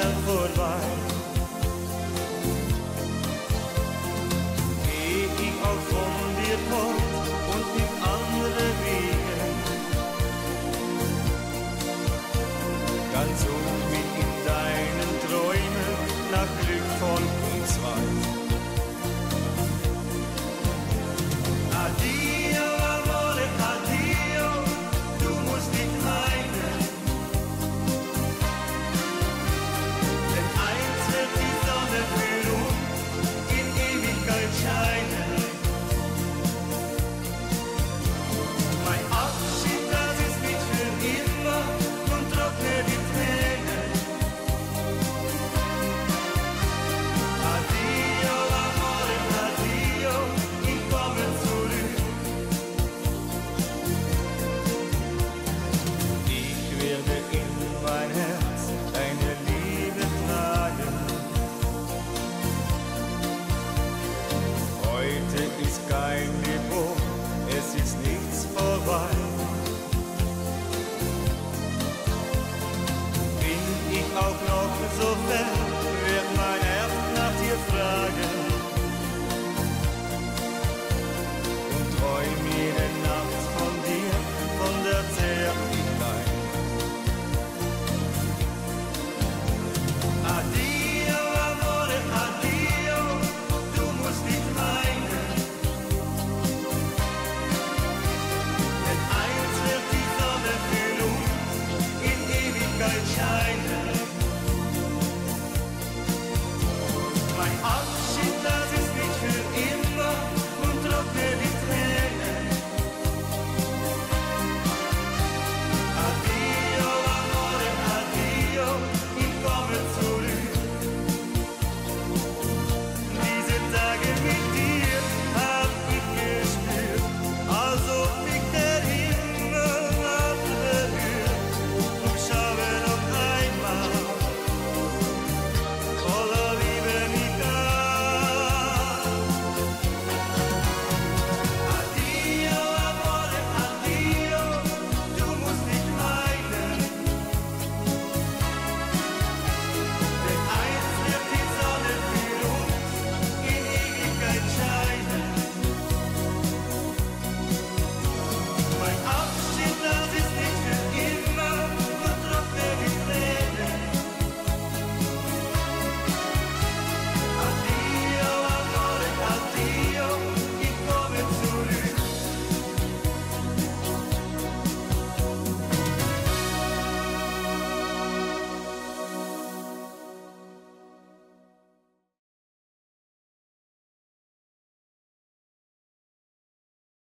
schnell vorbei. Geh ich auch von dir fort und nimm andere Wege, dann such mich in deinen Träumen nach Glück von uns zwei. Addio, amore, addio, du musst nicht weinen, denn eins wird die Sonne für uns in Ewigkeit scheinen. Mein Abschied, das ist nicht für immer, und trockne die Tränen. Addio, amore, addio, ich komme zurück. Ich werde in mein Herz deine Liebe tragen. Heute ist kein Depot, es ist nichts vorbei. Bin ich auch noch so fern